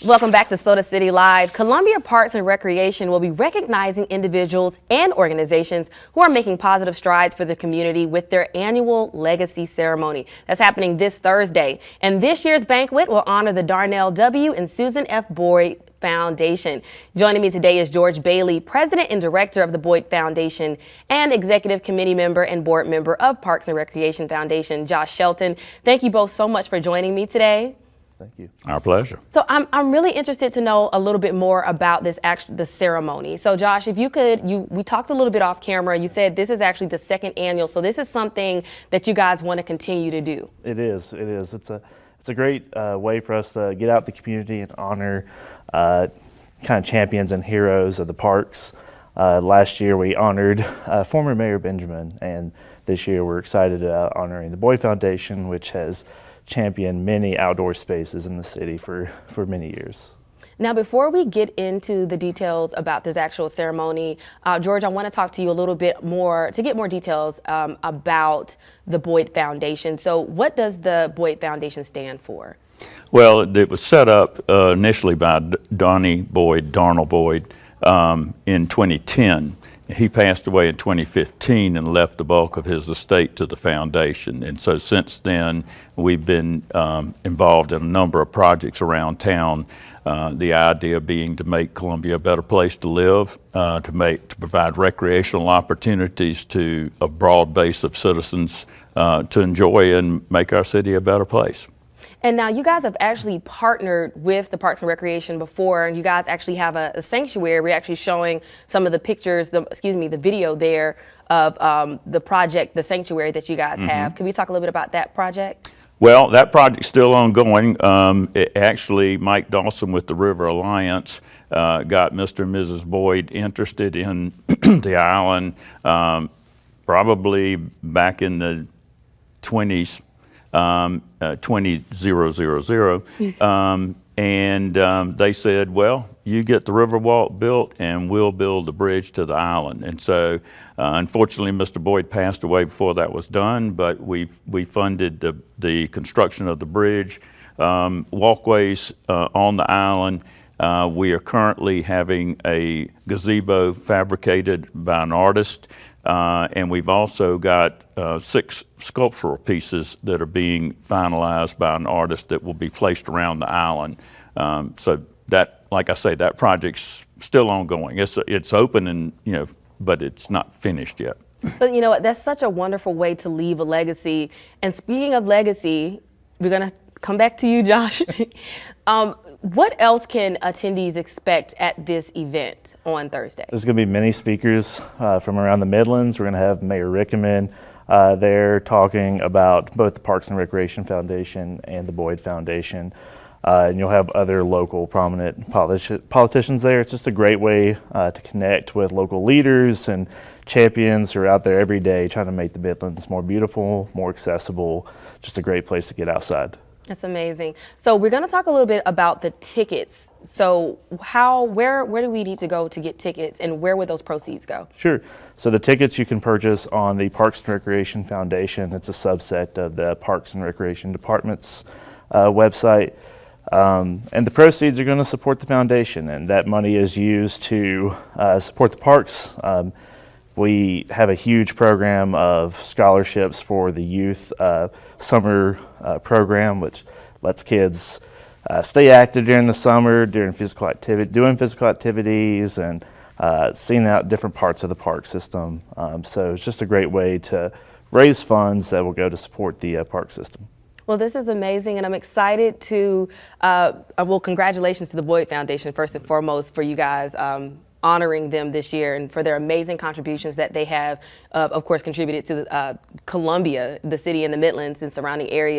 Welcome back to Soda City Live. Columbia Parks and Recreation will be recognizing individuals and organizations who are making positive strides for the community with their annual legacy ceremony. That's happening this Thursday. And this year's banquet will honor the Darnell W. and Susan F. Boyd Foundation. Joining me today is George Bailey, President and Director of the Boyd Foundation, and Executive Committee Member and Board Member of Parks and Recreation Foundation, Josh Shelton. Thank you both so much for joining me today. Thank you. Our pleasure. So I'm really interested to know a little bit more about the ceremony. So Josh, if you could, we talked a little bit off camera. You said this is actually the second annual, so this is something that you guys want to continue to do. It is. It's a great way for us to get out in the community and honor kind of champions and heroes of the parks. Last year we honored former Mayor Benjamin, and this year we're excited about honoring the Boyd Foundation, which has championed many outdoor spaces in the city for many years. Now, before we get into the details about this actual ceremony, George, I want to talk to you a little bit more to get more details about the Boyd Foundation. So what does the Boyd Foundation stand for? Well, it was set up initially by Darnell Boyd in 2010. He passed away in 2015 and left the bulk of his estate to the foundation. And so since then, we've been involved in a number of projects around town. The idea being to make Columbia a better place to live, to provide recreational opportunities to a broad base of citizens to enjoy and make our city a better place. And now you guys have actually partnered with the Parks and Recreation before, and you guys actually have a sanctuary. We're actually showing some of the pictures, the video there of the project, the sanctuary that you guys have. Can we talk a little bit about that project? Well, that project's still ongoing. Actually, Mike Dawson with the River Alliance got Mr. and Mrs. Boyd interested in the island probably back in the 2000s. 20000, and they said, well, you get the Riverwalk built and we'll build a bridge to the island. And so unfortunately Mr. Boyd passed away before that was done, but we funded the construction of the bridge, walkways on the island. We are currently having a gazebo fabricated by an artist, and we've also got 6 sculptural pieces that are being finalized by an artist that will be placed around the island. So that, like I say, that project's still ongoing. It's open and, but it's not finished yet. But you know what, that's such a wonderful way to leave a legacy. And speaking of legacy, we're gonna come back to you, Josh. What else can attendees expect at this event on Thursday? There's going to be many speakers from around the Midlands. We're going to have Mayor Rickaman there talking about both the Parks and Recreation Foundation and the Boyd Foundation. And you'll have other local prominent politicians there. It's just a great way to connect with local leaders and champions who are out there every day trying to make the Midlands more beautiful, more accessible, just a great place to get outside. That's amazing. So we're going to talk a little bit about the tickets. So where do we need to go to get tickets, and where would those proceeds go? Sure. So the tickets you can purchase on the Parks and Recreation Foundation. It's a subset of the Parks and Recreation Department's website. And the proceeds are going to support the foundation, and that money is used to support the parks. We have a huge program of scholarships for the youth summer program, which lets kids stay active during the summer, doing physical activities, and seeing out different parts of the park system. So it's just a great way to raise funds that will go to support the park system. Well, this is amazing, and I'm excited to, well, congratulations to the Boyd Foundation, first and foremost, for you guys honoring them this year and for their amazing contributions that they have, of course, contributed to Columbia, the city and the Midlands and surrounding areas.